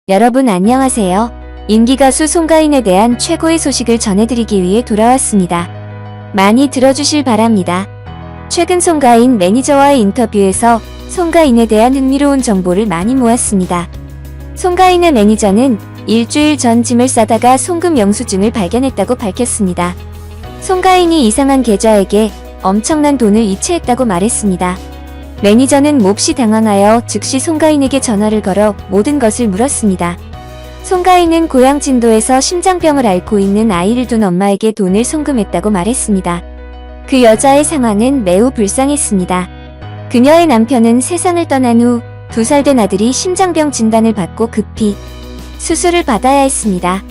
여러분 안녕하세요. 인기가수 송가인에 대한 최고의 소식을 전해드리기 위해 돌아왔습니다. 많이 들어주실 바랍니다. 최근 송가인 매니저와의 인터뷰에서 송가인에 대한 흥미로운 정보를 많이 모았습니다. 송가인의 매니저는 일주일 전 짐을 싸다가 송금 영수증을 발견했다고 밝혔습니다. 송가인이 이상한 계좌에게 엄청난 돈을 이체했다고 말했습니다. 매니저는 몹시 당황하여 즉시 송가인에게 전화를 걸어 모든 것을 물었습니다. 송가인은 고향 진도에서 심장병을 앓고 있는 아이를 둔 엄마에게 돈을 송금했다고 말했습니다. 그 여자의 상황은 매우 불쌍했습니다. 그녀의 남편은 세상을 떠난 후 2살 된 아들이 심장병 진단을 받고 급히 수술을 받아야 했습니다.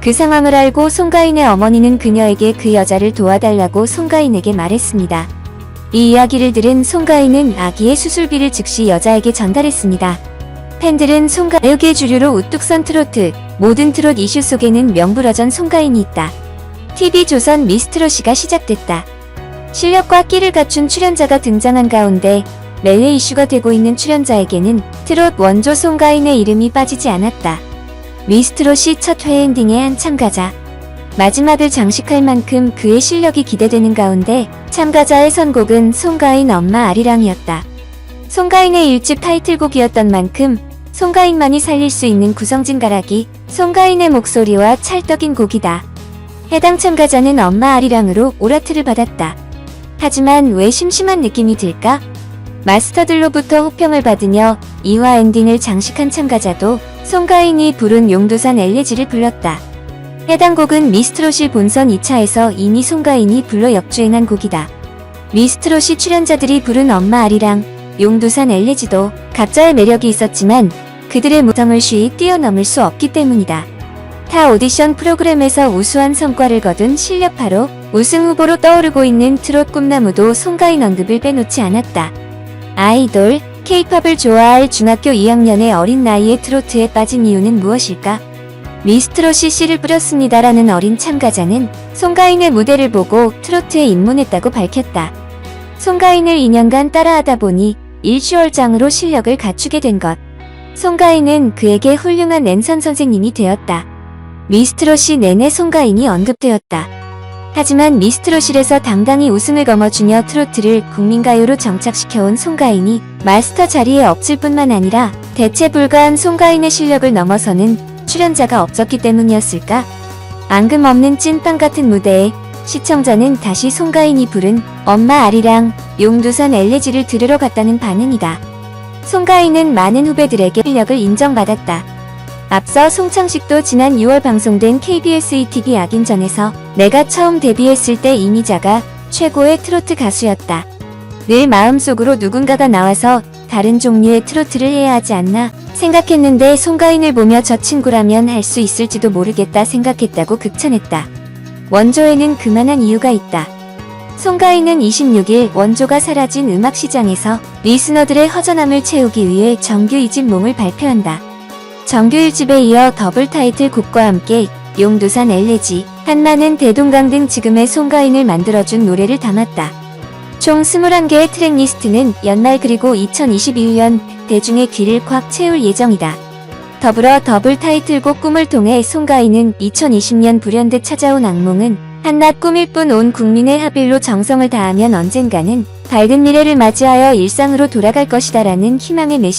그 상황을 알고 송가인의 어머니는 그녀에게 그 여자를 도와달라고 송가인에게 말했습니다. 이 이야기를 들은 송가인은 아기의 수술비를 즉시 여자에게 전달했습니다. 팬들은 송가인의 주류로 우뚝 선 트로트, 모든 트롯 이슈 속에는 명불허전 송가인이 있다. TV조선 미스트롯이가 시작됐다. 실력과 끼를 갖춘 출연자가 등장한 가운데 매회 이슈가 되고 있는 출연자에게는 트롯 원조 송가인의 이름이 빠지지 않았다. 미스트롯이 첫 회 엔딩의 한 참가자. 마지막을 장식할 만큼 그의 실력이 기대되는 가운데 참가자의 선곡은 송가인 엄마 아리랑이었다. 송가인의 1집 타이틀곡이었던 만큼 송가인만이 살릴 수 있는 구성진 가락이 송가인의 목소리와 찰떡인 곡이다. 해당 참가자는 엄마 아리랑으로 오라트를 받았다. 하지만 왜 심심한 느낌이 들까? 마스터들로부터 호평을 받으며 2화 엔딩을 장식한 참가자도 송가인이 부른 용두산 엘레지를 불렀다. 해당 곡은 미스트롯이 본선 2차에서 이미 송가인이 불러 역주행한 곡이다. 미스트롯이 출연자들이 부른 엄마 아리랑, 용두산 엘레지도 각자의 매력이 있었지만 그들의 무성을 쉬이 뛰어넘을 수 없기 때문이다. 타 오디션 프로그램에서 우수한 성과를 거둔 실력파로 우승 후보로 떠오르고 있는 트롯 꿈나무도 송가인 언급을 빼놓지 않았다. 아이돌, K-팝을 좋아할 중학교 2학년의 어린 나이에 트로트에 빠진 이유는 무엇일까? 미스트롯이 씨를 뿌렸습니다라는 어린 참가자는 송가인의 무대를 보고 트로트에 입문했다고 밝혔다. 송가인을 2년간 따라하다 보니 일슈월장으로 실력을 갖추게 된 것. 송가인은 그에게 훌륭한 랜선 선생님이 되었다. 미스트롯이 내내 송가인이 언급되었다. 하지만 미스트롯실에서 당당히 우승을 거머쥐며 트로트를 국민가요로 정착시켜온 송가인이 마스터 자리에 엎칠 뿐만 아니라 대체 불가한 송가인의 실력을 넘어서는 출연자가 없었기 때문이었을까? 앙금 없는 찐빵 같은 무대에 시청자는 다시 송가인이 부른 엄마 아리랑, 용두산 엘레지를 들으러 갔다는 반응이다. 송가인은 많은 후배들에게 실력을 인정받았다. 앞서 송창식도 지난 6월 방송된 KBS ETV 악인전에서 내가 처음 데뷔했을 때 이미자가 최고의 트로트 가수였다. 늘 마음속으로 누군가가 나와서 다른 종류의 트로트를 해야 하지 않나 생각했는데 송가인을 보며 저 친구라면 할 수 있을지도 모르겠다 생각했다고 극찬했다. 원조에는 그만한 이유가 있다. 송가인은 26일 원조가 사라진 음악시장에서 리스너들의 허전함을 채우기 위해 정규 2집 몸을 발표한다. 정규 1집에 이어 더블 타이틀 곡과 함께 용두산 엘레지, 한마는 대동강 등 지금의 송가인을 만들어준 노래를 담았다. 총 21개의 트랙리스트는 연말 그리고 2021년 대중의 귀를 꽉 채울 예정이다. 더불어 더블 타이틀곡 꿈을 통해 송가인은 2020년 불현듯 찾아온 악몽은 한낱 꿈일 뿐 온 국민의 합일로 정성을 다하면 언젠가는 밝은 미래를 맞이하여 일상으로 돌아갈 것이다라는 희망의 메시지